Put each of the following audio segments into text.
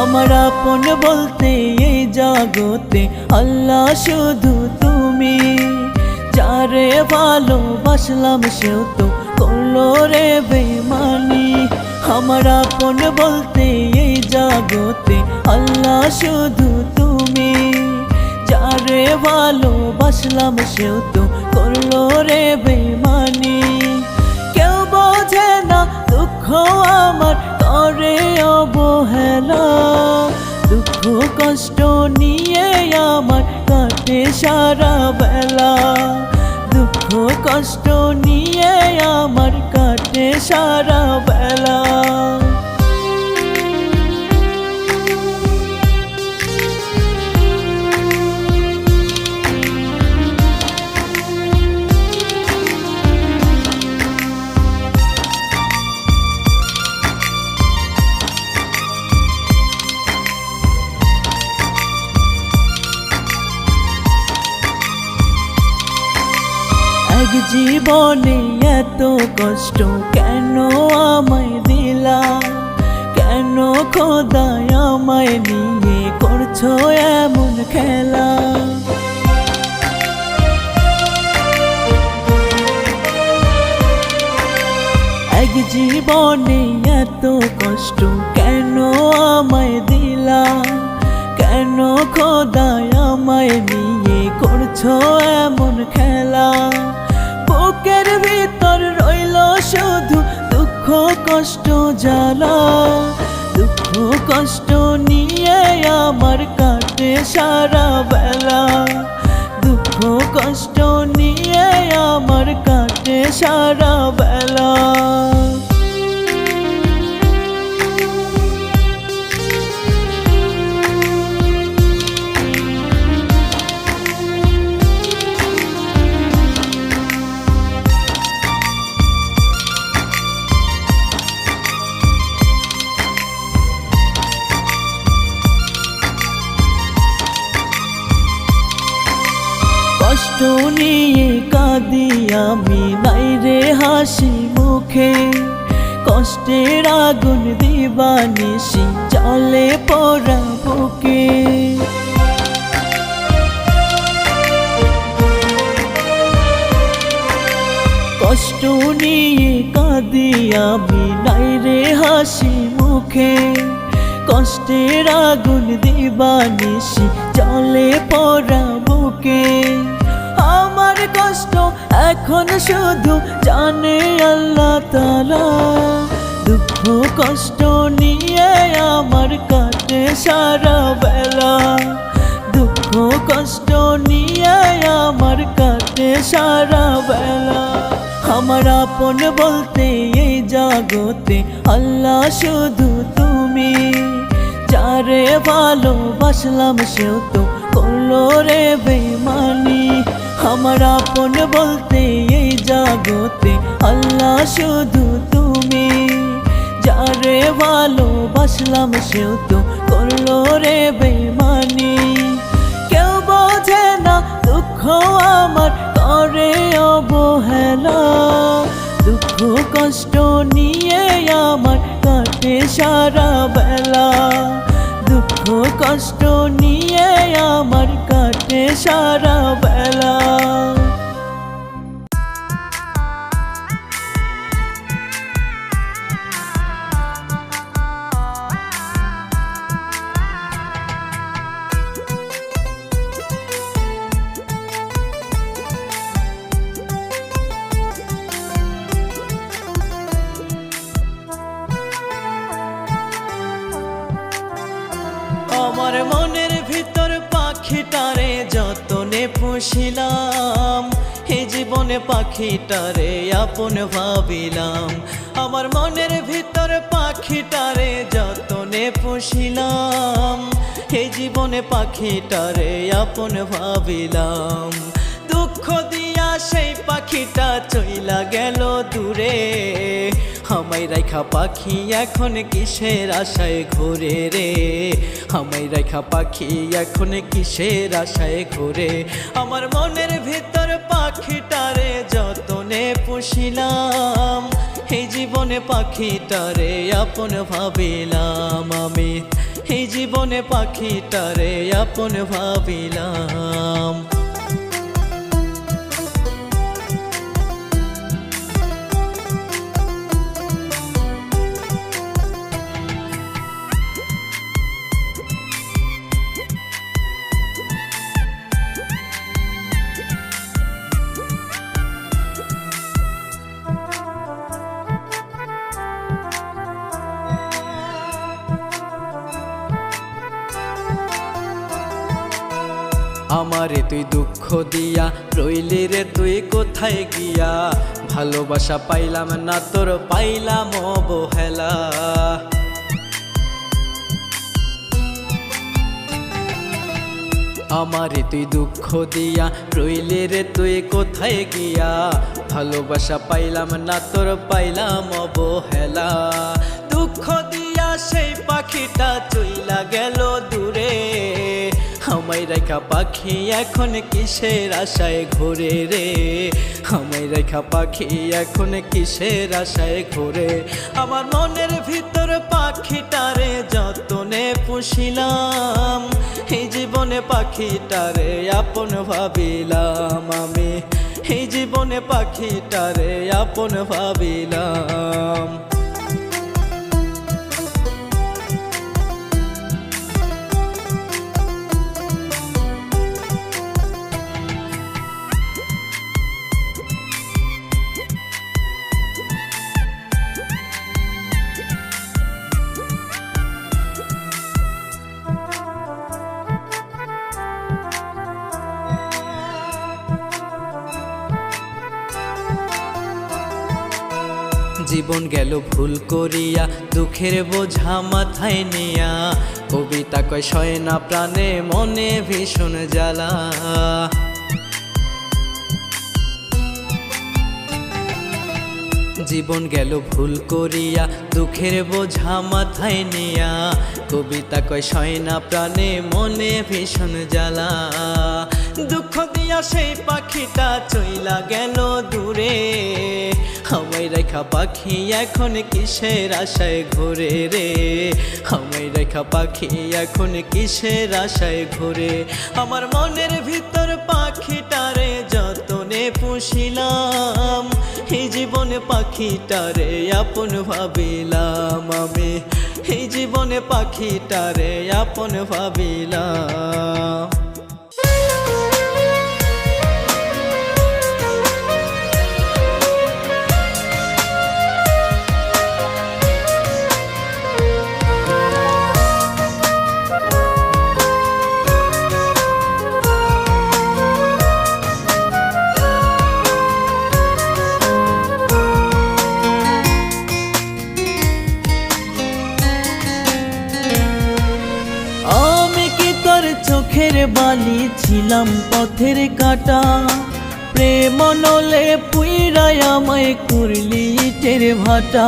আমার আপন বলতে এই জগতে আল্লাহ শুধু তুমি। যারে ভালোবাসলাম সেও তো করলো রে বেমানি। আমার আপন বলতে এই জগতে আল্লাহ শুধু তুমি। যারে ভালোবাসলাম সেও তো করলো রে বেমানি। কেউ বোঝে না দুঃখ আমার করে অবহেলা। দুঃখ কষ্ট নিয়ে আমার কাটে সারা বেলা। দুঃখ কষ্ট নিয়ে আমার কাটে সারা বেলা। এক জীবনে এত কষ্ট কেন আমায় দিলা? কেন খোদায় আমায় নিয়ে করছো এমন খেলা? এক জীবনে এত কষ্ট কেন আমায় দিলা? কেন খোদায় আমায় নিয়ে করছো এমন খেলা? বুকের ভিতর রইল শুধু দুঃখ কষ্ট জ্বালা। দুঃখ কষ্ট নিয়ে আমার কাটে সারা বেলা। দুঃখ কষ্ট নিয়ে আমার কাটে সারা বেলা। কষ্ট নিয়ে কাঁদি আমি নাই রে হাসি মুখে। কষ্টের আগুন দিবানিশি চলে পোড়া বুকে। কষ্ট নিয়ে কাঁদি আমি নাই রে হাসি মুখে। কষ্টের আগুন দিবানিশি চলে পোড়া বুকে। আমার কষ্ট এখন শুধু জানে আল্লাহ তাআলা। দুঃখ কষ্ট নিয়ে আমার কাটে সারা বেলা। দুঃখ কষ্ট নিয়ে আমার কাটে সারা বেলা। আমার আপন বলতে এই জগতে আল্লাহ শুধু তুমি। যারে ভালোবাসলাম সেও তো করলো রে বেমানি। আমার আপন বলতে এই জগতে আল্লাহ শুধু তুমি। যারে ভালোবাসলাম সেও তো করলো রে বেমানি। কেউ বোঝে না দুঃখ আমার করে অবহেলা। দুঃখ কষ্ট নিয়ে আমার কাটে সারা বেলা। দুঃখ কষ্ট নিয়ে আমার কাটে সারা বেলা। আমার মনের ভিতর পাখিটারে যতনে পুষিলাম। এই জীবনে পাখিটারে আপন ভাবিলাম। আমার মনের ভিতর পাখিটারে যতনে পুষিলাম। এই জীবনে পাখিটারে আপন ভাবিলাম। দুঃখ দিয়া সেই পাখিটা চইলা গেল দূরে। আমায় রাইখা পাখি এখন কিসের আশায় ঘুরে রে? আমায় রাইখা পাখি এখন কিসের আশায় ঘুরে? আমার মনের ভিতর পাখিটারে যতনে পুষিলাম। এই জীবনে পাখিটারে আপন ভাবিলাম আমি। এই জীবনে পাখিটারে আপন ভাবিলাম। আমারে তুই দুঃখ দিয়া রইলি রে তুই কোথায় গিয়া, ভালোবাসা পাইলাম না তোর পাইলাম অবহেলা। আমারে তুই দুঃখ দিয়া রইলি রে তুই কোথায় গিয়া, ভালোবাসা পাইলাম না তোর পাইলাম অবহেলা। দুঃখ দিয়া সেই পাখিটা চইলা গেল দূরে, আমায় রেখা পাখি এখন কিসের আশায় ঘুরে রে, আমায় রেখা পাখি এখন কিসের আশায় ঘুরে। আমার মনের ভিতর পাখিটারে যতনে পুষিলাম, এই জীবনে পাখিটারে আপন ভাবিলাম আমি, এই জীবনে পাখিটারে আপন ভাবিলাম। জীবন গেল ভুল করিয়া দুঃখের বোঝা মাথায় নিয়া, কবিতা কয় সয় না প্রাণে মনে ভীষণ জ্বালা। জীবন গেল ভুল করিয়া দুঃখের বোঝা মাথায় নিয়া, কবিতা কয় সয় না প্রাণে মনে ভীষণ জ্বালা। দুঃখ দিয়া সেই পাখিটা চইলা গেল দূরে, আমায় রেখা পাখি এখন কিসের আশায় ঘুরে রে, আমায় রেখা পাখি এখন কিসের আশায় ঘুরে। আমার মনের ভিতর পাখিটারে যতনে পুষিলাম, এই জীবনে পাখিটারে আপন ভাবিলাম আমি, এই জীবনে পাখিটারে আপন ভাবিলাম। চোখের বালি ছিলাম পথের কাটা, প্রেম নলে পুইরাই আমায় করলি ইটের ভাটা।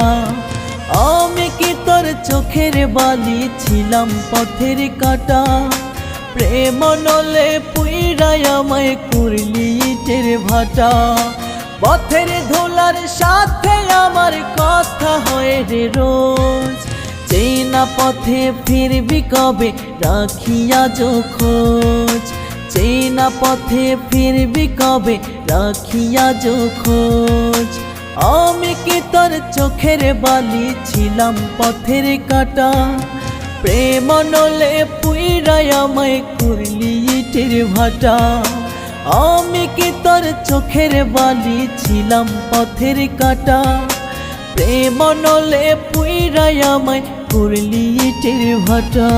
আমি কি তোর চোখের বালি ছিলাম পথের কাটা, প্রেম নলে পুইরাই আমায় করলি ইটের ভাটা। পথের ধুলার সাথে আমার কথা হয় রে রোজ, চেনা পথে ফিরবি কবে রাখিয়া খোঁজ, চেনা পথে ফিরবি কবে রাখিয়া খোঁজ। আমি কি তোর চোখের বালি ছিলাম পথের কাটা, প্রেম নলে পুইরাই আমায় করলি ইটের ভাটা। আমি কি তোর চোখের বালি ছিলাম পথের কাটা, প্রেম নলে পুইরাই আমায় করলি ইটের ভাটা।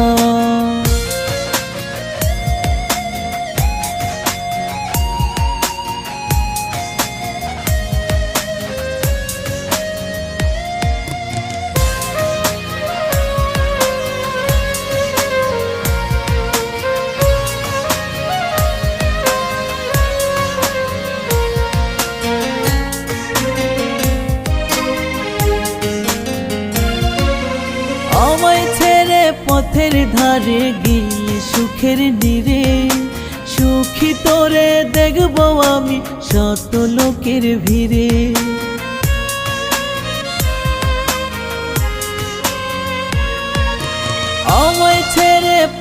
পথের ধারে গিয়ে সুখের নীরে, সুখী তোরে দেখব আমি শত লোকের ভিড়ে। আমায়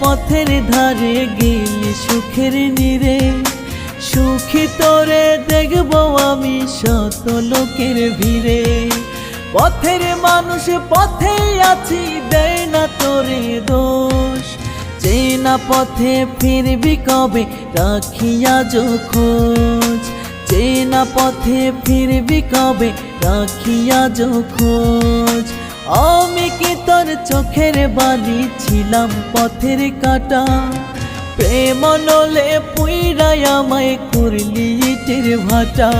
পথের ধারে গেলি সুখের নীরে, সুখী তোরে দেখবো আমি শত লোকের ভিড়ে। পথের মানুষ পথেই আছি, দেয় না তোরে দোষ, চেনা পথে ফিরবি কবে রাখিয়া খোঁজ, চেনা পথে ফিরবি কবে রাখিয়া খোঁজ। আমি কি তোর চোখের বালি ছিলাম পথের কাঁটা, প্রেম নলে পুইরাই আমায় করলি ইটের ভাটা।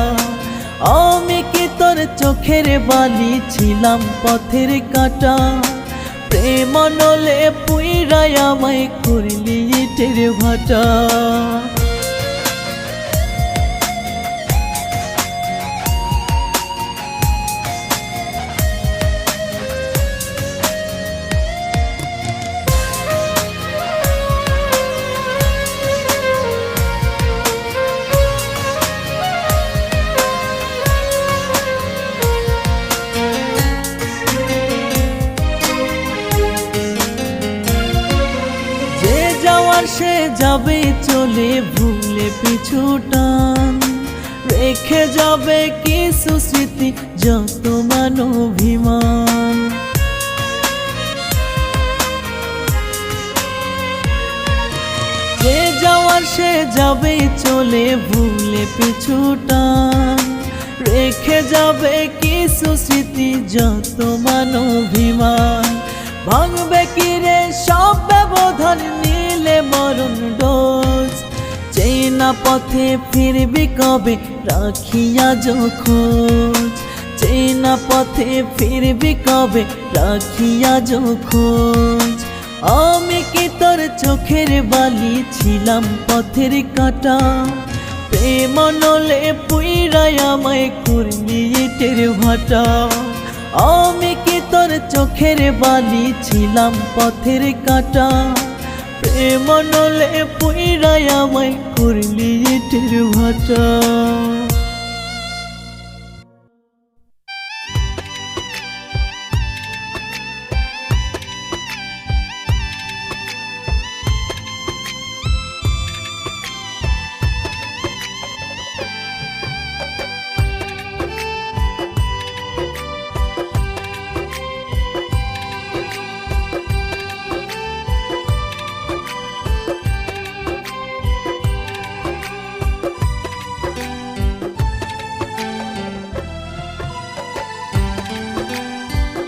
আমি কি তোর চোখের বালি ছিলাম পথের কাঁটা, প্রেম নলে পুইরাই আমায় করলি ইটের ভাটা। সে যাবে চলে ভুলে পিছু টান, রেখে যাবে কিছু স্মৃতি যত মান অভিমান। যে যাওয়ার সে যাবে চলে ভুলে পিছু টান, রেখে যাবে কিছু স্মৃতি যত মান অভিমান। ভাঙবে কিরে সব ব্যবধান, নিলে মরণ ডোজ, চেনা পথে ফিরবি কবে রাখিয়া খোঁজ, চেনা পথে ফিরবি কবে রাখিয়া খোঁজ। আমি কি তোর চোখের বালি ছিলাম পথের কাঁটা, প্রেম নলে পুইরাই আমায় করলি ইটের ভাটা। আমি কি তোর চোখের বালি ছিলাম পথের কাঁটা, প্রেম নলে পুইরাই আমায় করলি ইটের ভাটা।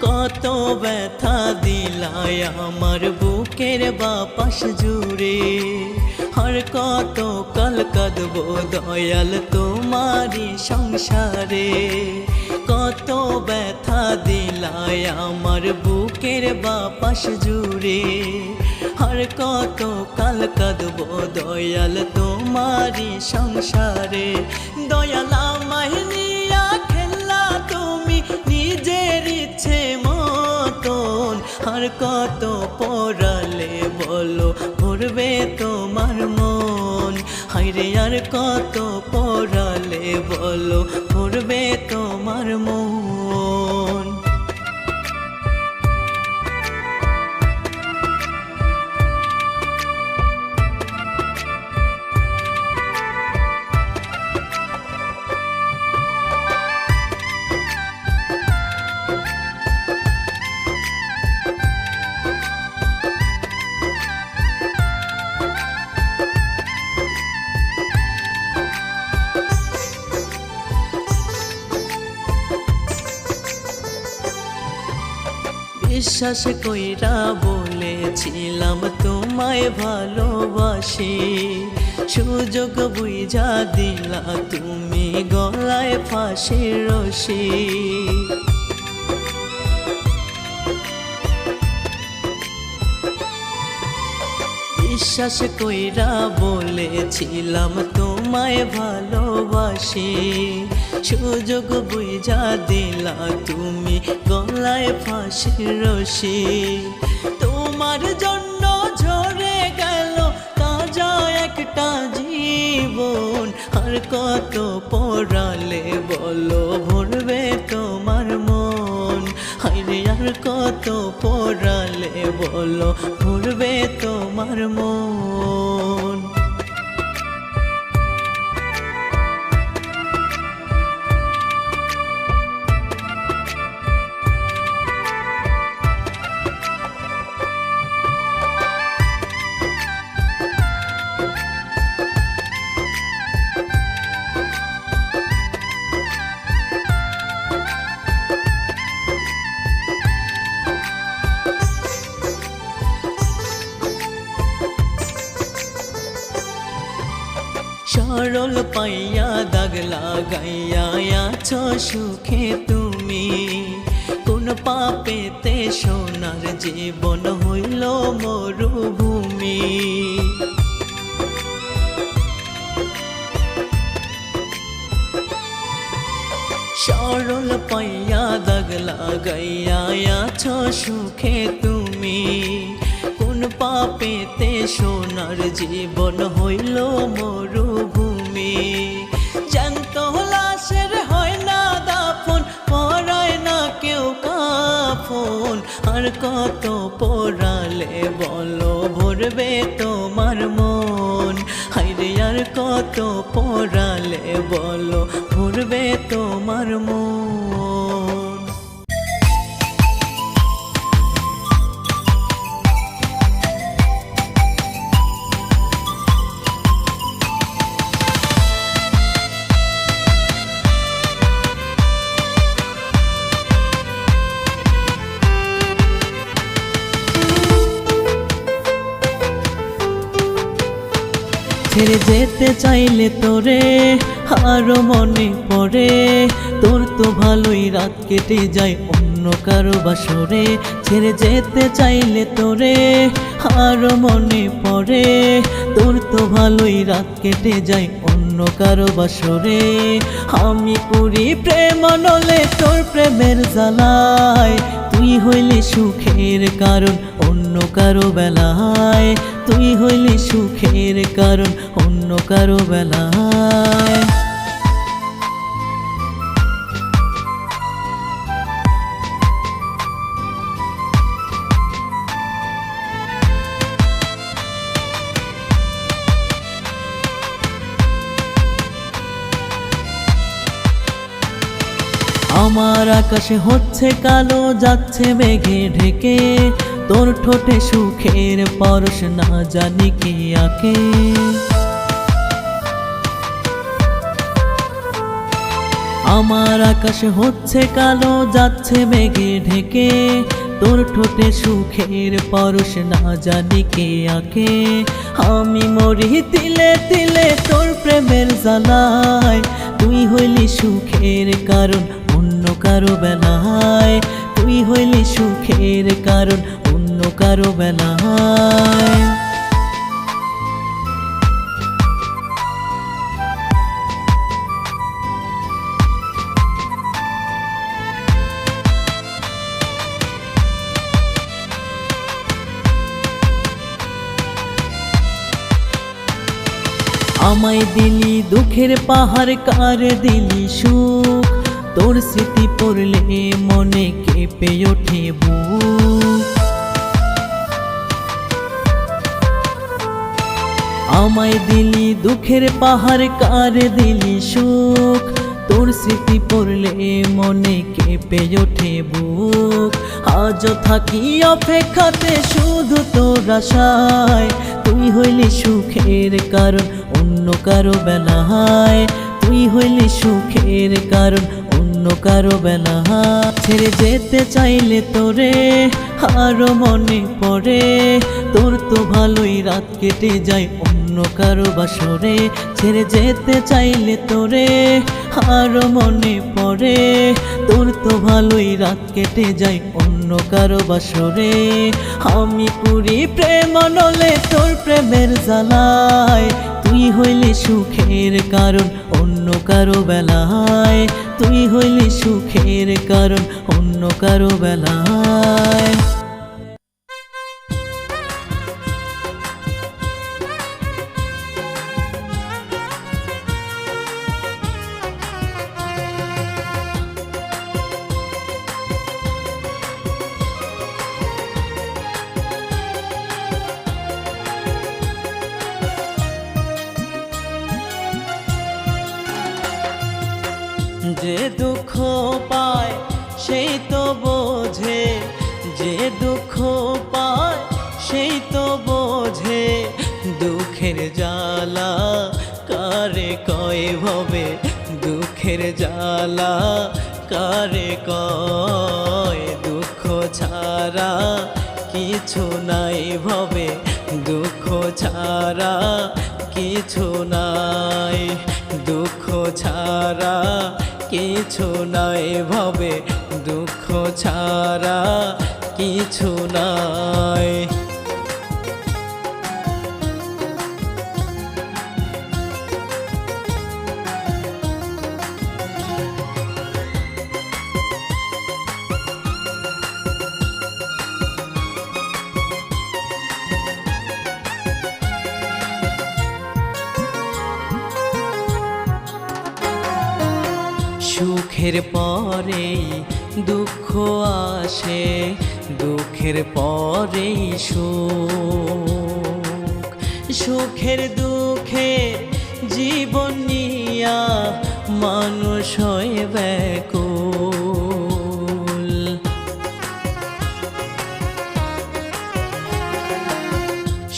কত ব্যথা দিলাই আমার বুকের বাপাস জুড়ে, আর কত কাল কাঁদবো দয়াল তোমারি সংসারে। কত ব্যথা দিলাই আমার বুকের বাপাস জুড়ে, আর কত কাল কাঁদবো দয়াল তোমারি সংসারে। দয়াল আমায় নিয়া খেলা তুমি নিজের ইচ্ছে মতন, আর কত পড়ালে বলো ভরবে তোমার মন। হায়রে আর কত পড়ালে বলো ভরবে তোমার মন। বিশ্বাস কইরা বলেছিলাম তোমায় ভালোবাসি, সুযোগ বুঝা দিলা তুমি গলায় ফাঁসির রশি। বিশ্বাস কইরা বলেছিলাম তোমায় ভালোবাসি, সুযোগ বুঝা দিলা তুমি গলায় ফাঁসির রশি। তোমার জন্য ঝরে গেল তাজা একটা জীবন, আর কত পড়ালে বলো ভরবে তোমার মন। হায়রে আর কত পড়ালে বলো ভরবে তোমার আমার মন। সরল পাইয়া দাগ লাগাইয়া আছো সুখে তুমি, কোন পাপেতে সোনার জীবন হইল মরুভূমি। সরল পাইয়া দাগ লাগাইয়া আছো সুখে তুমি, কোন পাপেতে সোনার জীবন হইল মরুভূমি। জ্যান্ত লাশের হয় না দাফন, পরায় না কেউ কাফন, আর কত পোড়ালে বলো ভরবে তোমার মন। হায়রে আর কত পোড়ালে বলো ভরবে তোমার মন। ছেড়ে যেতে চাইলে তোরে আরো মনে পড়ে, তোর তো ভালোই রাত কেটে যায় অন্য কারো বাসরে। ছেড়ে যেতে চাইলে তোরে আরো মনে পড়ে, তোর তো ভালোই রাত কেটে যায় অন্য কারো বাসরে। আমি পুরি প্রেম নলে তোর প্রেমের জ্বালায়, তুই হইলে সুখের কারণ অন্য কারো বেলায়, তুই হইলে সুখের কারণ অন্য কারো বেলায়। আমার আকাশে হচ্ছে কালো, যাচ্ছে মেঘে ঢেকে, তোর ঠোঁটে সুখের পরশ না জানি কে আঁকে। আমার আকাশে হচ্ছে কালো, যাচ্ছে মেঘে ঢেকে, তোর ঠোঁটে সুখের পরশ না জানি কে আঁকে। আমি মরি তিলে তিলে তোর প্রেমের জ্বালায়, তুই হইলি সুখের কারণ অন্য কারো বেলায়, তুই হইলি সুখের কারণ অন্য কারো বেলায়। আমায় দিলি দুঃখের পাহাড়, কার দিলি সুখ, তোর স্মৃতি পড়লে মনে কেঁপে ওঠে বুক। আমায় দিলি দুঃখের পাহাড়, কার দিলি সুখ, তোর স্মৃতি পড়লে মনে কেঁপে ওঠে বুক। আজ থাকি অপেক্ষাতে শুধু তোর আশায়, তুই হইলি সুখের কারণ অন্য কারো বেলায়, তুই হইলি সুখের কারণ অন্য কারো বেলায়। ছেড়ে যেতে চাইলে তোরে আরো মনে পড়ে, তোর তো ভালোই রাত কেটে যায় অন্য কারো বাসরে। ছেড়ে যেতে চাইলে তোরে আরো মনে পড়ে, তোর তো ভালোই রাত কেটে যায় অন্য কারো বাসরে। আমি পুরি প্রেম নলে তোর প্রেমের জ্বালায়, তুই হইলি সুখের কারণ অন্য কারো বেলায়, তুই হইলি সুখের কারণ অন্য কারো বেলায়। যে দুঃখ পায় সেই তো বোঝে, যে দুঃখ পায় সেই তো বোঝে, দুঃখের জ্বালা কারে কয় ভবে, দুঃখের জ্বালা কারে কয়। দুঃখ ছাড়া কিছু নাই ভবে, দুঃখ ছাড়া কিছু নাই, দুঃখ ছাড়া কিছু নাই ভবে, দুঃখ ছাড়া কিছু নাই। সুখের পরেই দুঃখ আসে, দুঃখের পরেই সুখ, সুখের দুঃখের জীবন নিয়া মানুষ হয় ব্যাকুল।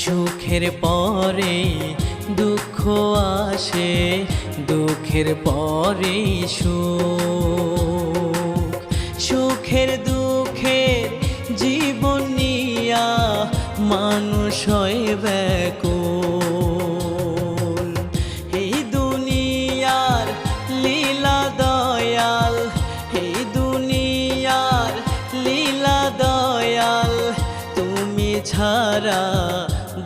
সুখের পরেই দুঃখ আসে, দুঃখের পরেই সুখ, সুখের দুঃখের জীবন নিয়া মানুষ হয় ব্যাকুল। এই দুনিয়ার লীলা দয়াল, এই দুনিয়ার লীলা দয়াল, তুমি ছাড়া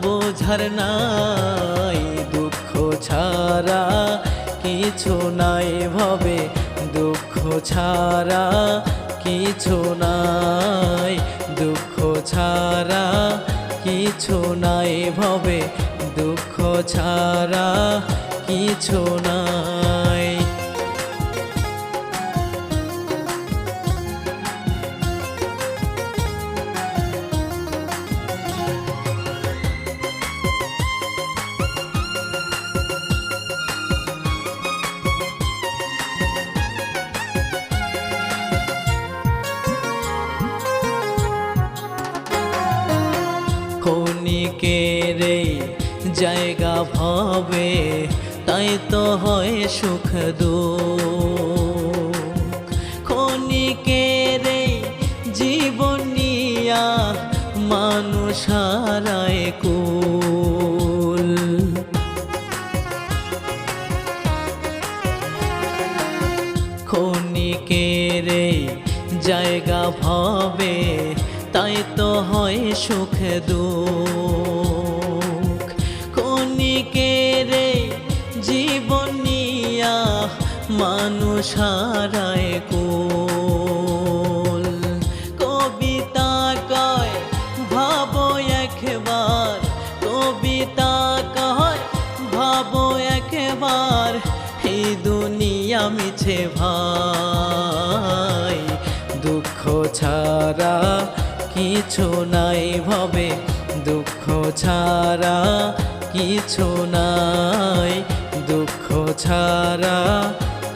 বোঝার নাই। দুঃখ ছাড়া কিছু নাই ভবে, দুঃখ ছাড়া কিছু নাই, দুঃখ ছাড়া কিছু নাই ভবে, দুঃখ ছাড়া কিছু নাই। ক্ষণিকের এই জায়গা ভাবে, তাই তো হয় সুখ দুঃখ। ক্ষণিকের এই জীবন নিয়া মানুষ হারায় কুল। ক্ষণিকের এই জায়গা ভাবে, তাই তো হয় সুখ দুঃখ। ক্ষণিকের জীবন নিয়া মানুষ হারায় কুল। কবিতা কয় ভাবো একবার, কবিতা কয় ভাবো একবার, এই দুনিয়া মিছে ভাই। দুঃখ ছাড়া কিছু নাই ভবে, দুঃখ ছাড়া কিছু নাই, দুঃখ ছাড়া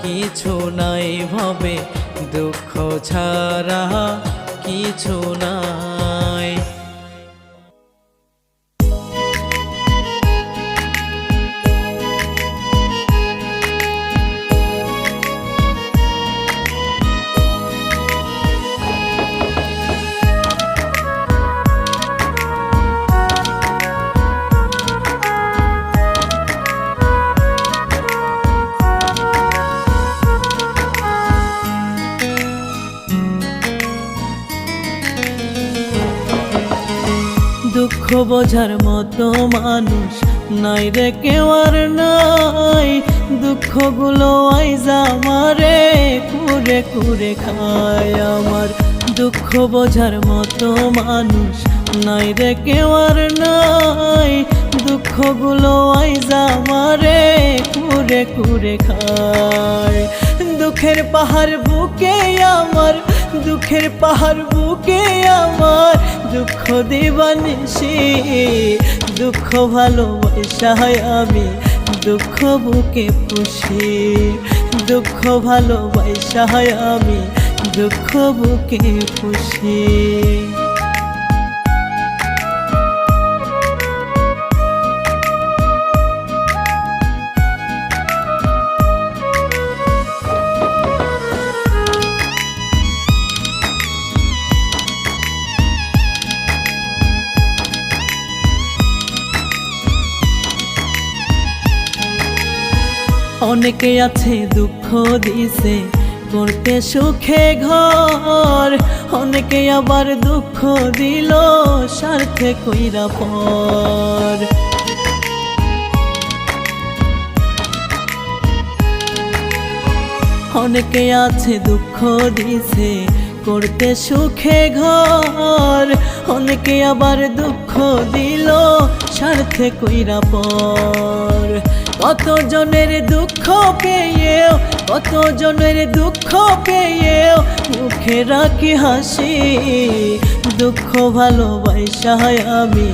কিছু নাই ভবে, দুঃখ ছাড়া কিছু নাই। দুঃখ বোঝার মতো মানুষ নাই রে কেউ আর নাই। দুঃখগুলো আইজ আমারে কুরে কুরে খায় আমার। দুঃখ বোঝার মতো মানুষ নাই রে কেউ আর নাই। দুঃখগুলো আইজ আমারে কুরে কুরে খায়। দুঃখের পাহাড় বুকে আমার, দুঃখের পাহাড় বুকে আমার, দুঃখ দিবানিসি দুঃখ ভালোবাসায় আমি দুঃখ বুকে পুষি। দুঃখ ভালোবাসা আমি দুঃখ বুকে পুষি। অনেকে আছে দুঃখ দিছে করতে সুখে ঘর, অনেকে আবার দুঃখ দিল স্বার্থে কইরা পর। অনেকে আছে দুঃখ দিছে করতে সুখে ঘর, অনেকে আবার দুঃখ দিল স্বার্থে কইরা পর। কত জনের দুঃখ পেয়েও, কত জনের দুঃখ পেয়েও মুখে রাখি হাসি। দুঃখ ভালোবাসা আমি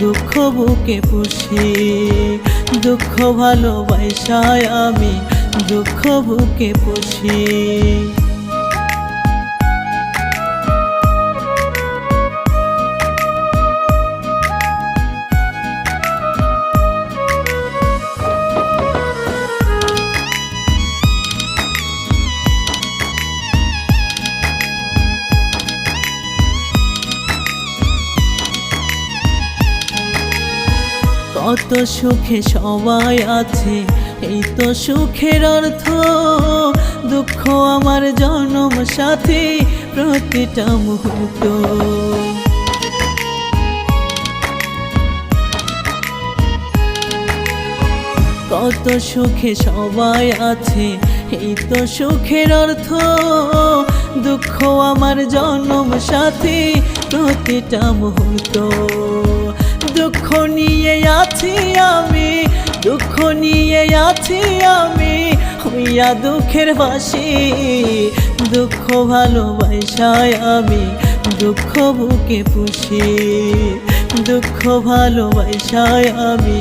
দুঃখ বুকে পুষি, দুঃখ ভালোবাসা আমি দুঃখ বুকে পুষি। কত সুখে সবাই আছে এই তো সুখের অর্থ, দুঃখ আমার জনম সাথী প্রতিটা মুহূর্ত। কত সুখে সবাই আছে এই তো সুখের অর্থ, দুঃখ আমার জনম সাথী প্রতিটা মুহূর্ত। দুঃখ নিয়ে আছি আমি, দুঃখ নিয়ে আছি আমি হইয়া দুঃখের বাসি। দুঃখ ভালোবাসায় আমি দুঃখ বুকে পুষি, দুঃখ ভালোবাসায় আমি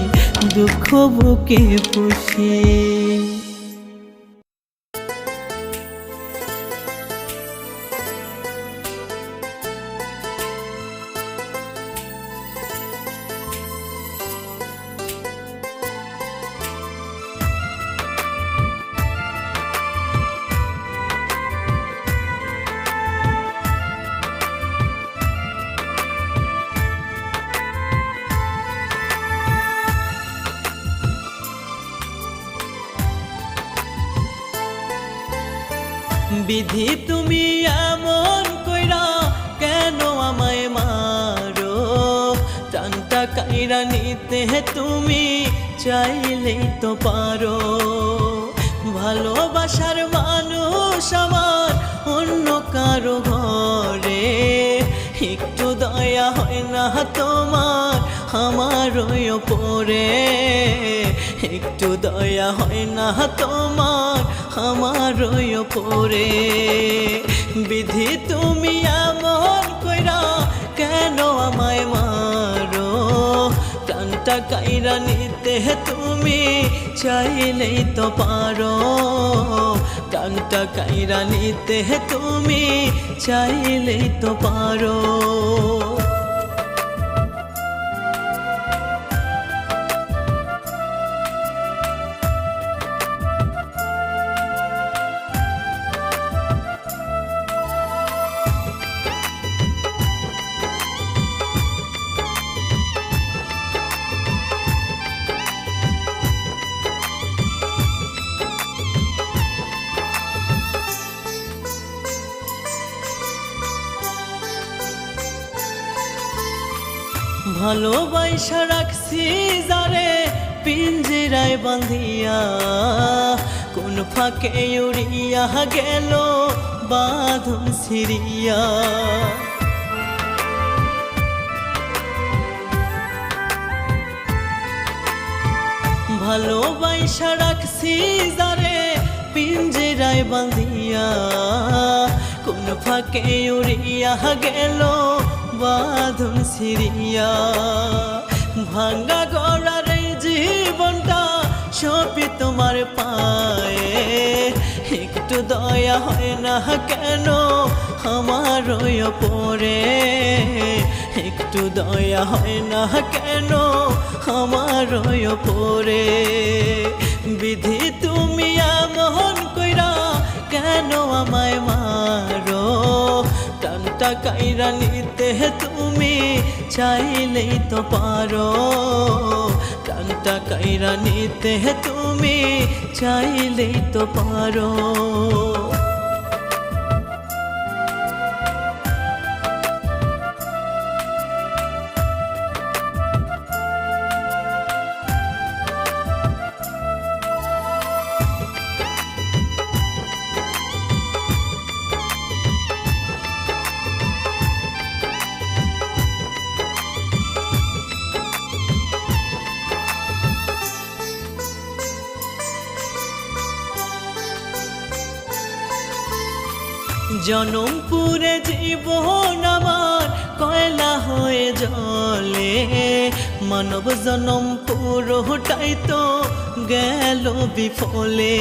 দুঃখ বুকে পুষি। বিধি তুমি এমন কইরা কেন আমায় মারো, প্রাণটা কাইরা নিতে তুমি চাইলেই তো পারো। ভালোবাসার মানুষ আমার অন্য কারো ঘরে, একটু দয়া হয় না তোমার আমার ওপরে, একটু দয়া হয় না তোমার আমার ওপরে। বিধি তুমি এমন কইরা কেন আমায় মারো, প্রাণটা কাইরা নিতে তুমি চাইলেই তো পারো, প্রাণটা কাইরা নিতে তুমি চাইলেই তো পারো। ভালোবাসা রাখছি যারে পিঞ্জিরায় বাঁধিয়া, কোন ফাঁকে উড়িয়া গেল বাঁধন ছিড়িয়া। ভালোবাসা রাখছি যারে পিঞ্জিরায় বাঁধিয়া, কোন ফাঁকে উড়িয়া গেল বাঁধন ছিড়িয়া। ভাঙ্গা গড়ার এই জীবনটা সবই তোমার পায়ে, একটু দয়া হয় না কেন আমার ওপরে, একটু দয়া হয় না কেন আমার ওপরে। বিধি তুমি এমন কইরা কেন আমায় মারো, টানটা কাইরা নিতে তুমি চাইলেই তো পারো, টানটা কাইরা নিতে তুমি চাইলেই তো পারো। জনমপুরে জীবন আমার কয়লা হয়ে জ্বলে, মানব জনম পুরোটাই তো গেল বিফলে।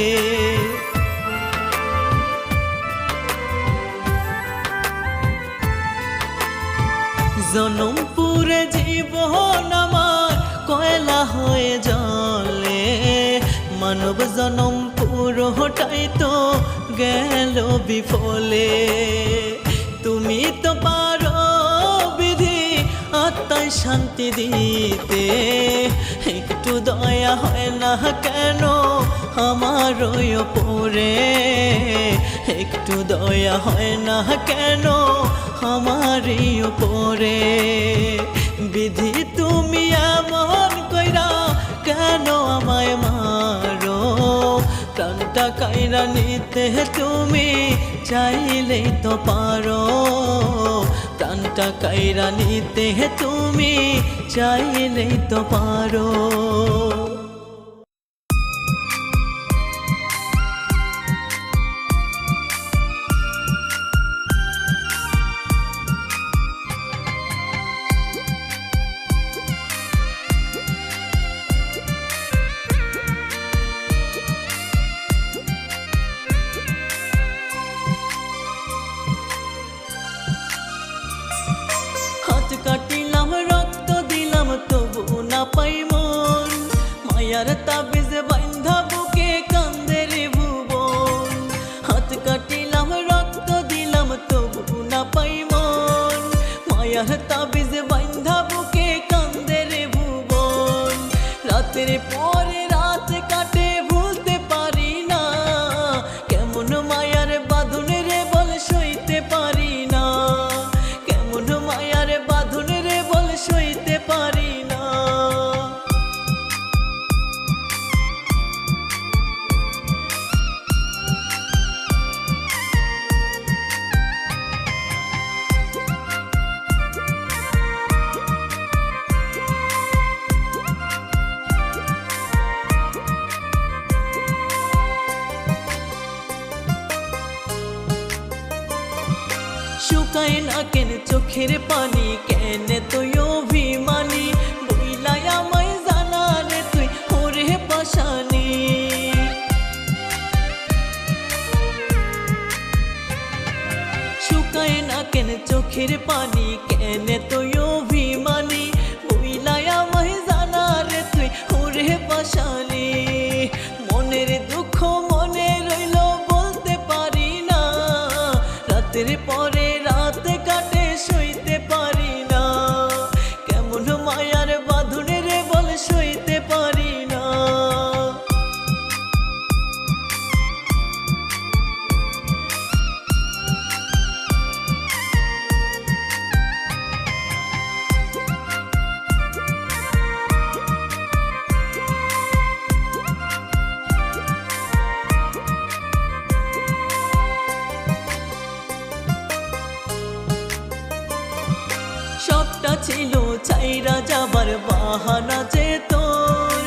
জনমপুরে জীবন আমার কয়লা হয়ে জ্বলে, মানব জনম পুরোটাই তো গেল বিফলে। তুমি তো পারো বিধি আত্মায় শান্তি দিতে, একটু দয়া হয় না কেন আমার ওপরে, একটু দয়া হয় না কেন আমার ওপরে। বিধি তুমি এমন কইরা কেন আমায় মারো, প্রাণটা কাইরা নিতে তুমি চাইলেই তো পারো, প্রাণটা কাইরা নিতে তুমি চাইলেই তো পারো। হাত কাটিলাম রক্ত দিলাম তবু না পাই মন, মায়ার তাবিজ বান্ধা বুকে কান্দে রে ভুবন। হাত কাটিলাম রক্ত দিলাম তবু না পাই মন, মায়ার তাবিজ বান্ধা বুকে কান্দে রে ভুবন। রাতের পরে রাত কাটে ভুলতে পারি না, কেমন মায়ার বাঁধন রে বল সইতে পারি না, কেমন মায়ার বাঁধন রে বল সইতে পারি না। শুকায় না কেন চোখের পানি, কেন তুই অভিমানী, বইলাই আমায় জানা রে তুই ওরে পাশানি। শুকায় না কেন চোখের পানি, কেন তুই অভিমানী, বইলাই আমায় জানা রে তুই ওরে পাশানি। মনের দুঃখ মনে রইল বলতে পারি না, রাতের পরে রাত কাটে সইতে পারি না, কেমন মায়ার বাঁধন রে বল সইতে পারি না। সবটা ছিল চাইরা যাবার বাহানা যে তোর,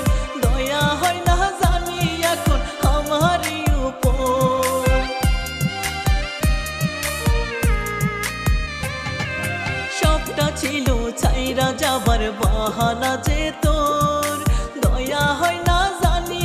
দয়া হয় না জানি এখন আমারই উপর। সবটা ছিল চাইরা যাবার বাহানা যে তোর, দয়া হয় না জানি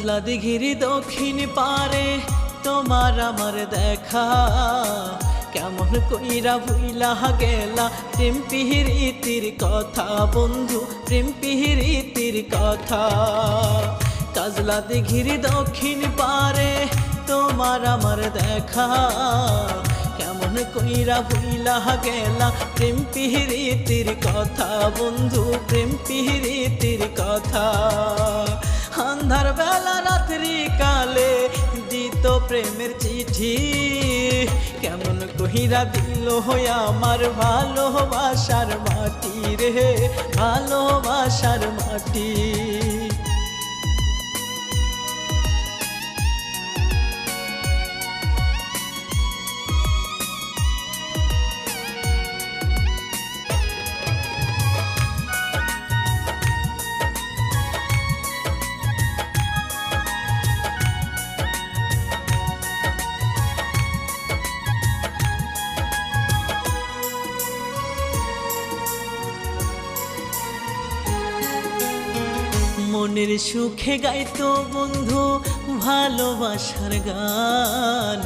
কাজলা দিঘির দক্ষিণ পারে তোমার আমার দেখা, কেমন কইরা ভুইলা গেলা প্রেম পিহিরিতির কথা বন্ধু, প্রেম পিহিরিতির কথা। কাজলা দিঘির দক্ষিণ পারে তোমার আমার দেখা, কেমন কইরা ভুইলা গেলা প্রেম পিহিরিতির কথা বন্ধু, প্রেম পিহিরিতির কথা। আন্ধার বেলা রাত্রি কালে দিত প্রেমের চিঠি, কেমন কইরা দিল আমার ভালোবাসার মাটি রে, ভালোবাসার মাটি। মনের সুখে গাইতো বন্ধু ভালোবাসার গান,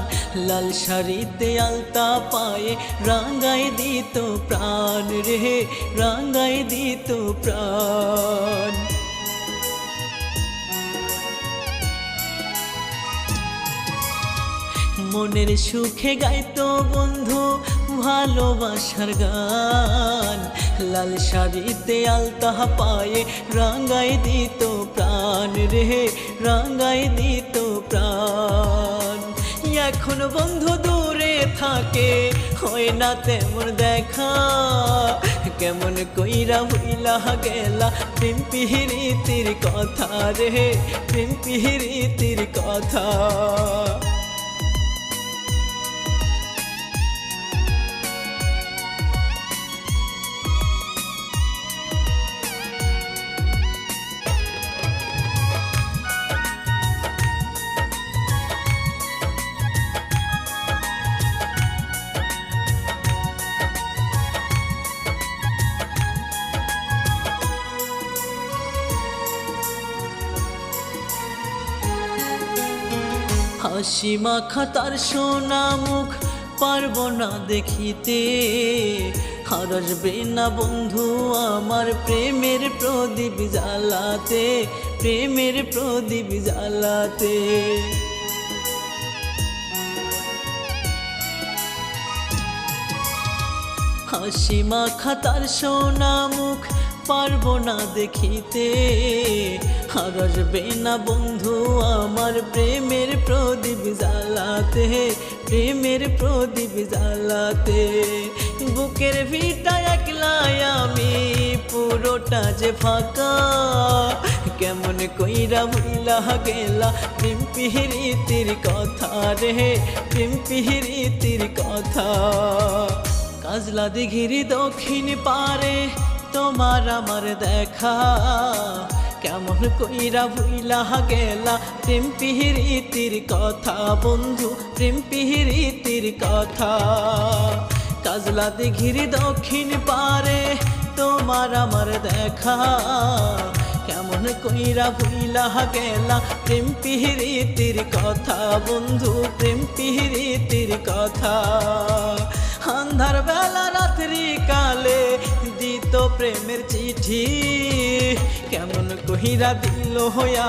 লাল শাড়িতে আলতা পায়ে রাঙ্গাই দিত প্রাণ রে, রাঙ্গাই দিত প্রাণ। মনের সুখে গাইতো বন্ধু ভালোবাসার গান, লাল শাড়িতে আলতা পায়ে রাঙ্গাই দিত প্রাণ রে, রাঙ্গাই দিত প্রাণ। এখন বন্ধু দূরে থাকে হয় না তেমন দেখা, কেমন কইরা ভুইলা গেলা প্রেম পিহিরিতির কথা রে, প্রেম পিহিরিতির কথা। হাসি মাখা তার সোনা মুখ পারবো না দেখিতে, আর আসবে না বন্ধু আমার প্রেমের প্রদীপ জ্বালাতে, প্রেমের প্রদীপ জ্বালাতে। হাসি মাখা তার সোনা মুখ পারবো না দেখিতে, আর আসবে না বন্ধু আমার প্রেমের প্রদীপ জ্বালাতে, প্রেমের প্রদীপ জ্বালাতে। বুকের ভিটা একলাই আমি পুরোটা যে ফাঁকা, কেমন কইরা ভুইলা গেলা প্রেম পিহিরিতির কথা রে, প্রেম পিহিরিতির কথা। কাজলা দিঘির দক্ষিণ পারে তোমার আমার দেখা, কেমন কইরা ভুইলা গেলা প্রেম পিহিরিতির কথা বন্ধু, প্রেম পিহিরিতির কথা। কাজলা দিঘির দক্ষিণ পারে তোমার আমার দেখা, কেমন কইরা ভুইলা গেলা প্রেম পিহিরিতির কথা বন্ধু, প্রেম পিহিরিতির কথা। আন্ধার বেলা রাত্রি কালে দিত প্রেমের চিঠি, কেমন কইরা দিল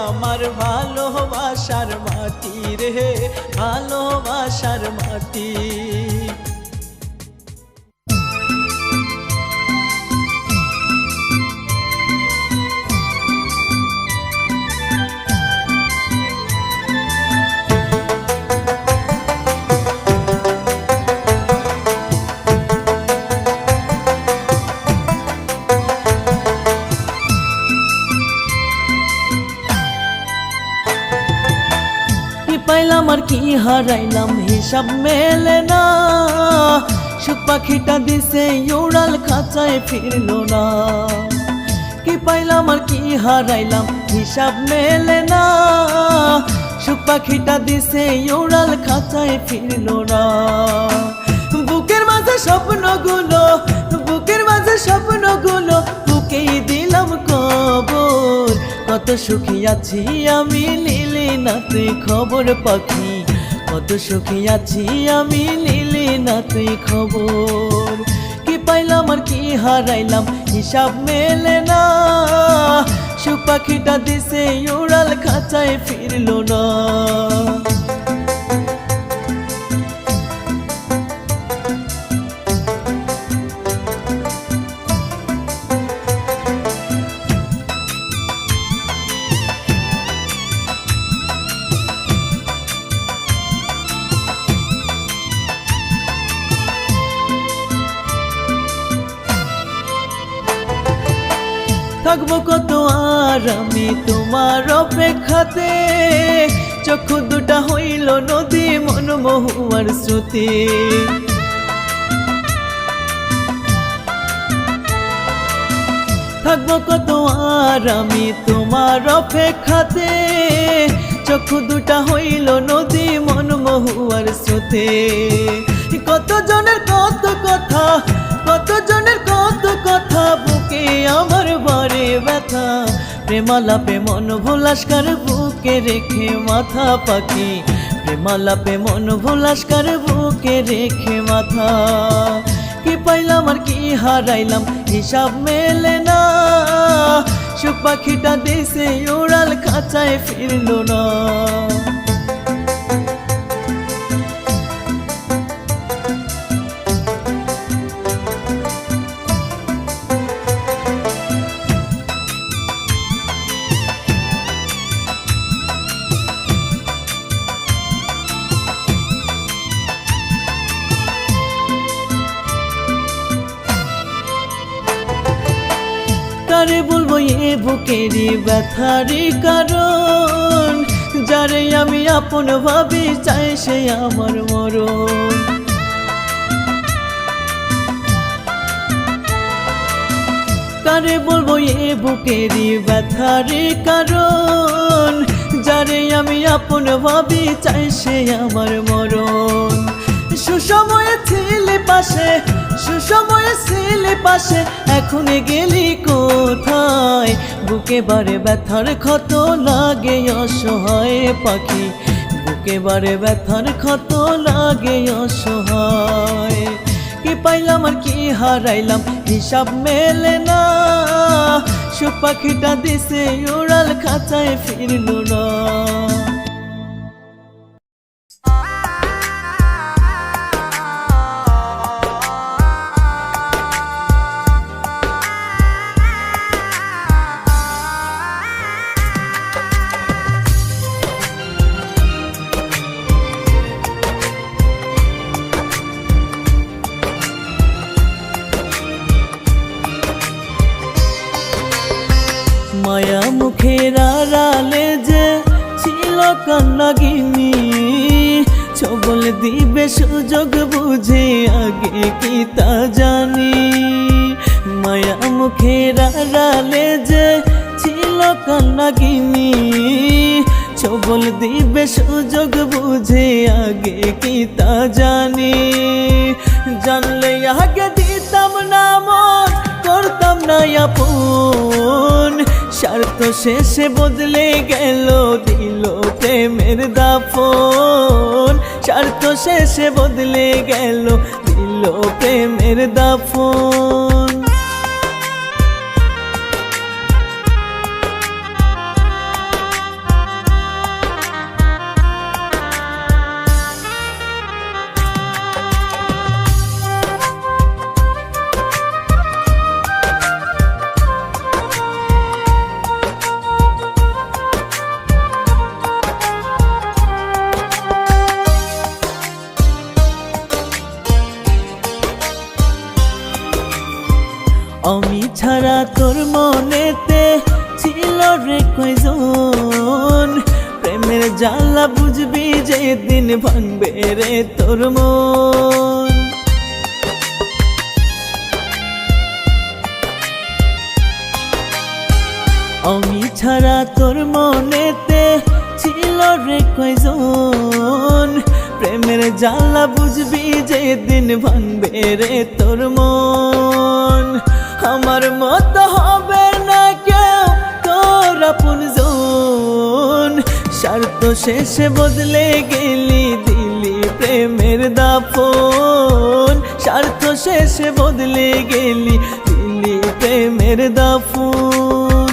আমার ভালোবাসার মাটি রে, ভালোবাসার মাটি। পাইলাম আর কি হারাইলাম হিসাব মেলে না, সুখ পাখিটা দিছে উড়াল খাঁচায় ফিরলো না। কি পাইলাম আর কি হারাইলাম হিসাব মেলে না, সুখ পাখিটা দিছে উড়াল খাঁচায় ফিরলো না। বুকের মাঝে স্বপ্নগুলো, বুকের মাঝে স্বপ্নগুলো বুকেই দিলাম কবর, কত সুখী আছি আমি নিলি না তুই খবর পাখি, কত সুখী আছি আমি নিলি না তুই খবর। কি পাইলাম আর কি হারাইলাম হিসাব মেলে না, সুখ পাখিটা দিছে উড়াল খাঁচায় ফিরলো না। থাকবো কত আর আমি তোমার অপেক্ষাতে, চক্ষু দুটা হইল নদী মন মহুয়ার স্রোতে। থাকবো কত আর আমি তোমার অপেক্ষাতে, চক্ষু দুটা হইল নদী মন মহুয়ার স্রোতে। কত জনের কত কথা, কত জনের কত কথা, বুকে আমার বারে ব্যথা। প্রেমালাপে মন ভোলাসকার বুকে রেখে মাথা পাখি, প্রেমালাপে মন ভোলাসকার বুকে রেখে মাথা। কি পাইলাম আর কি হারাইলাম হিসাব মেলে না, সুখ পাখিটা দিছে উড়াল খাঁচায় ফিরলো না। কারে বলবো এ বুকেরই ব্যথারই কারণ, যারে আমি আপন ভাবি চাই সে আমার মরণ। কারে বলবো এ বুকেরই ব্যথারই কারণ, যারে আমি আপন ভাবি চাই সে আমার মরণ। সুসময়ে ছিলে পাশে, সুসময়ে ছিলে পাশে, এখন গেলি কোথায়? বুকে বারে ব্যথার ক্ষত লাগে অসহায় পাখি, বুকে বারে ব্যথার ক্ষত লাগে অসহায়। কি পাইলাম আর কি হারাইলাম হিসাব মেলে না, সুখ পাখিটা দিছে উড়াল খাঁচায় ফিরলো না। মায়া মুখের আড়ালে যে ছিল কান্নাগিনী, ছবল দিবে সুযোগ বুঝে আগে কি তা জানি। মায়া মুখের আড়ালে যে ছিল কান্নাগিনী, ছবল দিবে সুযোগ বুঝে আগে কি তা জানি। জানলে আগে দিতাম না মন, করতাম না আপন, স্বার্থ শেষে বদলে গেল দিল প্রেমের দাফন। স্বার্থ শেষে বদলে গেল দিল প্রেমের দাফন। আমি ছাড়া তোর মনেতে ছিল রে কয়জন, প্রেমের জ্বালা বুঝবি যেদিন ভাঙবে রে তোর মন। আমি ছাড়া তোর মনেতে ছিল রে কয়জন, প্রেমের জ্বালা বুঝবি যেদিন ভাঙবে রে তোর মন। আমার মতো হবে না কেউ তোর আপনজন। স্বার্থ শেষে বদলে গেলি, দিলি প্রেমের দাফন। স্বার্থ শেষে বদলে গেলি, দিলি প্রেমের দাফন।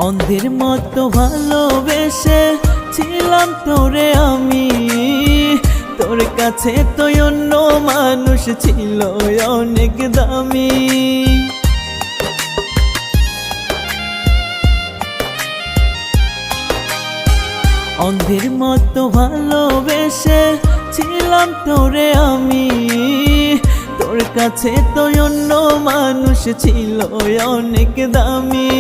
অন্ধের মতো ভালোবেসে ছিলাম তোরে আমি, তোর কাছে তো অন্য মানুষ ছিল অনেক দামি। অন্ধের মতো ভালোবেসে ছিলাম তোরে আমি, তোর কাছে তো অন্য মানুষ ছিল অনেক দামি।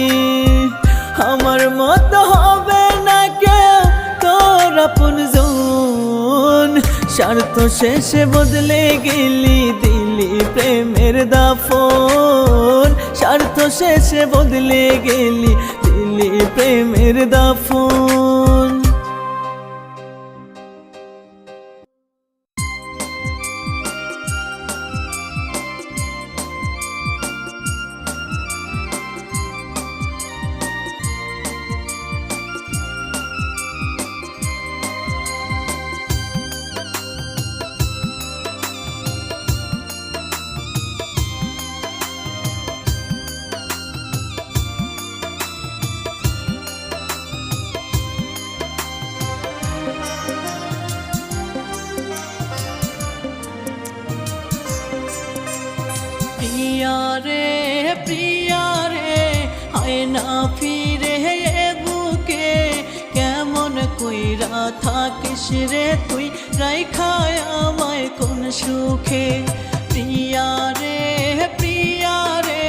আমার মতো হবে না কেউ তোর আপনজন। স্বার্থ শেষে বদলে গেলি, দিলি প্রেমের দাফন। স্বার্থ শেষে বদলে গেলি, দিলি প্রেমের দাফন। প্রিয়া রে প্রিয়া রে, হয় না ফিরে এ বুকে, কেমন কইরা থাকিস রে তুই, রাইখায় আমায় কোন সুখে। প্রিয়া রে প্রিয়া রে,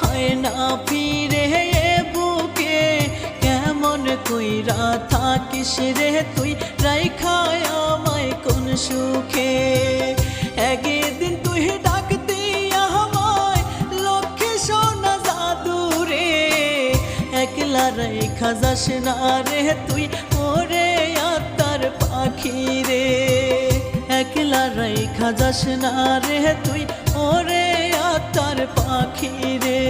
হয় না ফিরে এ বুকে, কেমন কইরা থাকিস রে তুই, রাইখায় আমায় কোন সুখে। একদিন তুই ডাকতি আমায় লক্ষ্মী সোনা জাদুরে, একলা রেখা যাস না রে তুই ওরে আত্মার পাখি রে। একলা রেখা যাস না রে তুই ওরে আত্মার পাখি রে।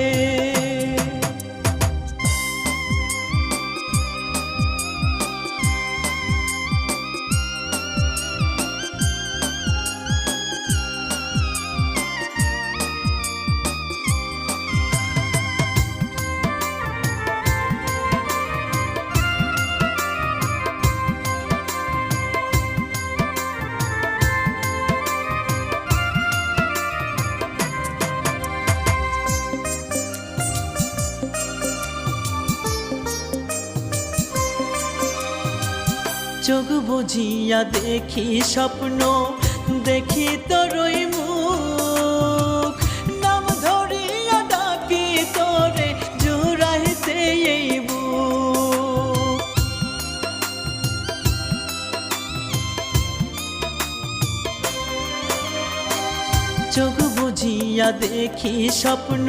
চোখ বুঝিয়া দেখি স্বপ্ন, দেখি তোরই মুখ, নাম ধরিয়া ডাকি তোরে জুড়াইতে এই বুক। চোখ বুঝিয়া দেখি স্বপ্ন,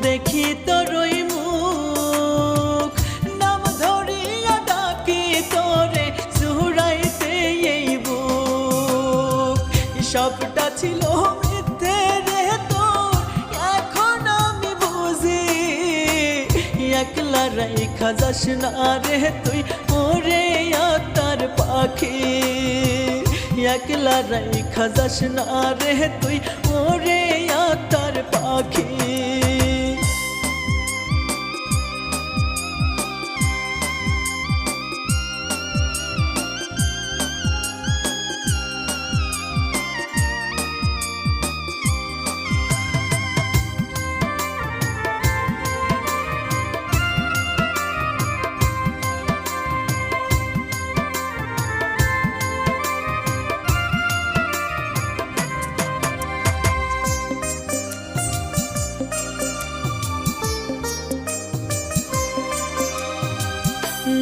দেখি তোরই মুখ, নাম ধরিয়া ডাকি তোরে জুড়াইতে এই বুক। সবটা ছিল মিথ্যে রে তোর, এখন আমি বুঝি, একলা রাইখা যাস না রে তুই ওরে আত্মার পাখি। একলা রাইখা যাস না রে তুই ওরে আত্মার পাখি।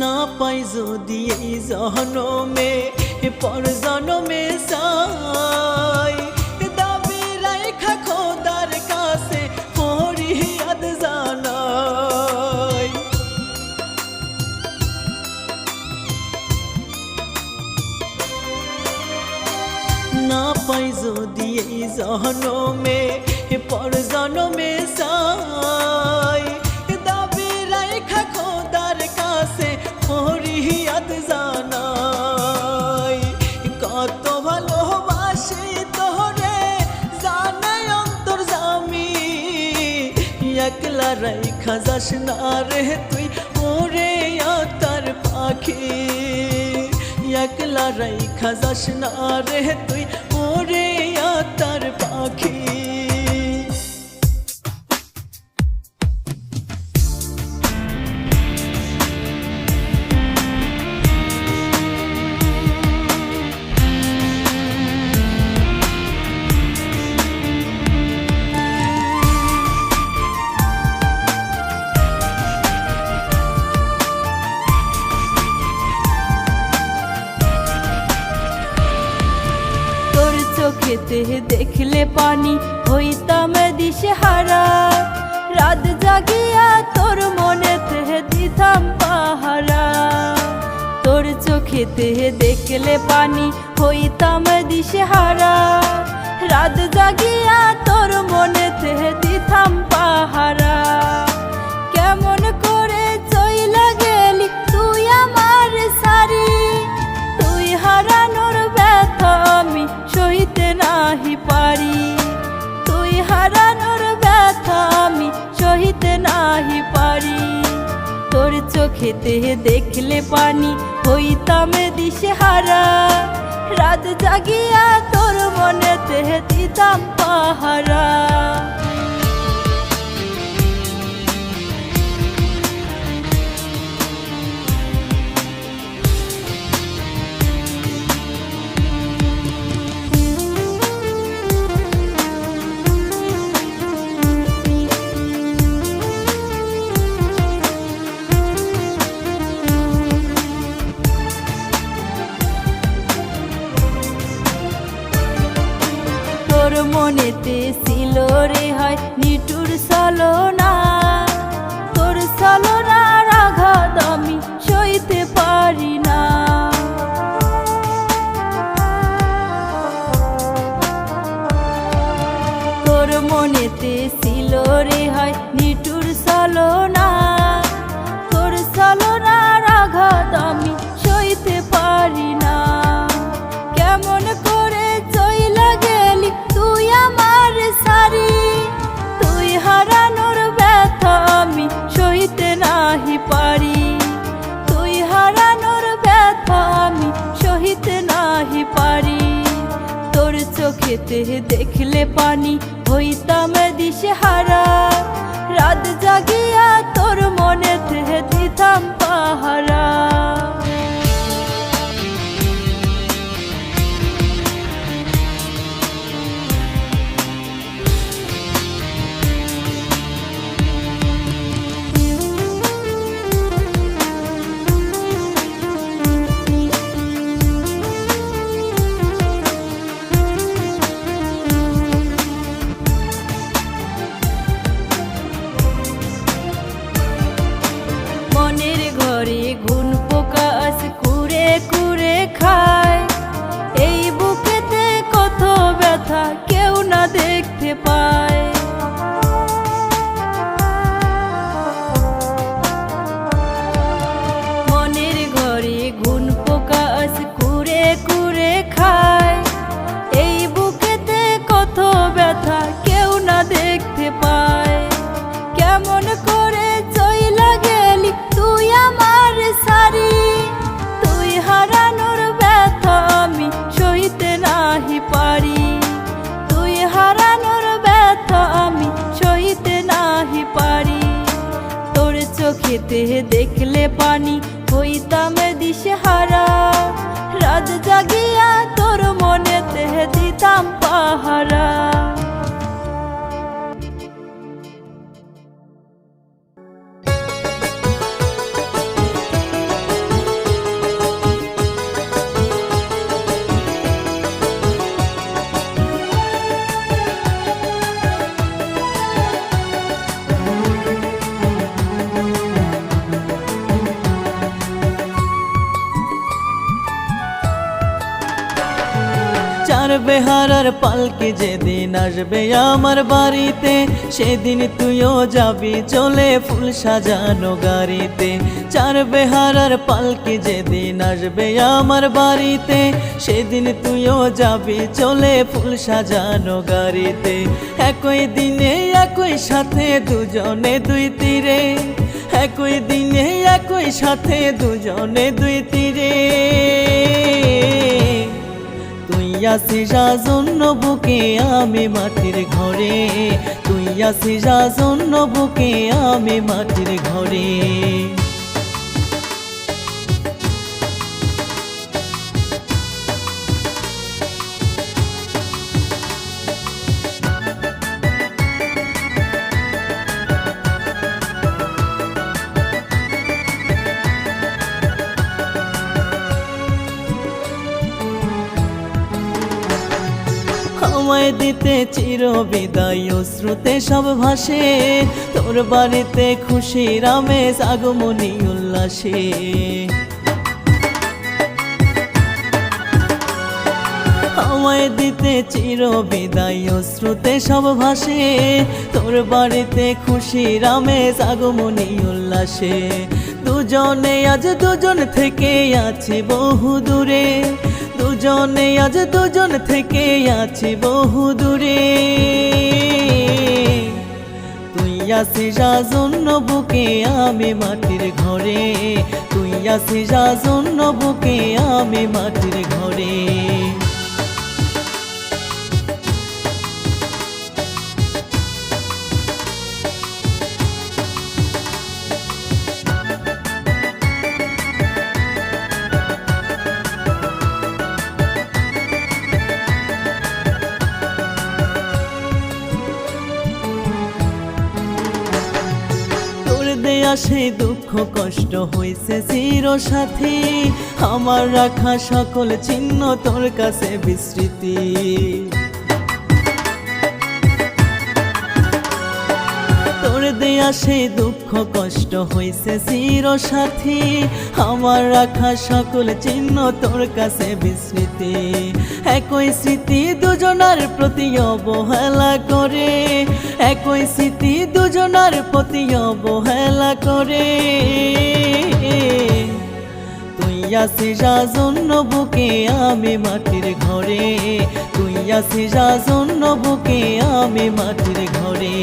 না পাই যদি এই জনমে পর জনমে চাই দাবি রাইখা খোদার কাছে ফরিয়াদ জানাই না পাই যদি এই জনমে পর জনমে চাই দাবি রাইখা খোদার কাছে ফরিয়াদ জানাই কত ভালোবাসি তোরে জানে অন্তর্যামী একলা রাইখা যাস না রে তুই ওরে আতার পাখি একলা রাইখা যাস না রে তুই ওরে আতার পাখি চোখেতে দেখলে পানি হইতাম দিশেহারা রাত জাগিয়া তোর মনেতে দিতাম পাহারা তোর চোখেতে দেখলে পানি হইতাম দিশেহারা রাত জাগিয়া তোর মনেতে দিতাম পাহারা কেমন করে চইলা গেলি তুই আমার সারি তুই হারানোর ব্যথা আমি সইতে নাহি পারি তুই হারানোর ব্যথা আমি সইতে নাহি পারি তোর চোখেতে দেখলে পানি হইতাম দিশেহারা রাত জাগিয়া তোর মনেতে দিতাম পাহারা তোর মনেতে ছিল রে হয় নিটুর ছলনা তোর ছলনার আঘাত আমি সইতে পারি না তোর মনেতে ছিল রে হয় নিটুর ছলনা তোর ছলনার আঘাত আমি সইতে পারি না কেমন করে চইলা গেলি তুই আমার সারি তুই হারানোর ব্যথা আমি সইতে নাহি পারি তুই হারানোর ব্যথা আমি সইতে নাহি পারি তোর চোখেতে দেখলে পানি হইতাম দিশেহারা রাত জাগিয়া তোর মনেতে দিতাম পাহারা মনের ঘরে ঘুন পোকা আস কুড়ে কুড়ে খায় এই বুকেতে কত ব্যথা কেউ না দেখতে পায় মনের ঘরে ঘুন পোকা আস কুড়ে কুড়ে খায় এই বুকেতে কত ব্যথা কেউ না দেখতে পায় কেমন করে চইলা গেলি তুই আমার সারি তুই হারানোর ব্যথা আমি সইতে নাহি পারি তুই হারানোর ব্যথা আমি সইতে নাহি পারি তোর চোখেতে দেখলে পানি হইতাম দিশেহারা রাত জাগিয়া তোর মনেতে দিতাম পাহারা বেহারার পালকি যেদিন আসবে আমার বাড়িতে, সেদিন তুইও যাবি চলে ফুল সাজানো গাড়িতে। চার বেহারার পালকি যেদিন আসবে আমার বাড়িতে, সেদিন তুইও যাবি চলে ফুল সাজানো গাড়িতে। একই দিনে একই সাথে দুজনে দুই তীরে, একই দিনে একই সাথে দুজনে দুই তীরে। তুই আসিস জন্য বুকে আমি মাটির ঘরে, তুই আসিস জন্য বুকে আমি মাটির ঘরে। আমায় দিতে চির বিদায় অশ্রুতে সব ভাসে, তোর বাড়িতে খুশির আমেজ আগমনী উল্লাসে। আমায় দিতে চির বিদায় অশ্রুতে সব ভাসে, তোর বাড়িতে খুশির আমেজ আগমনী উল্লাসে। দুজনে আজ দুজন থেকে আছি বহু দূরে, দুজনে আজ দুজন থেকে আছি বহু দূরে। তুই আসিস জন্য বুকে আমি মাটির ঘরে, তুই আসিস জন্য বুকে আমি মাটির ঘরে। সেই দুঃখ কষ্ট হইছে চির সাথী, আমার রাখা সকল চিহ্ন তোর কাছে বিস্মৃতি। তোর দেয়া সেই দুঃখ কষ্ট হইছে চির সাথী, আমার রাখা সকল চিহ্ন তোর কাছে বিস্মৃতি। একই স্মৃতি দুজনার প্রতি অবহেলা করে, একই স্মৃতি দুজনার প্রতি অবহেলা করে। তুই আসিস জন্য বুকে আমি মাটির ঘরে, তুই আসিস জন্য বুকে আমি মাটির ঘরে।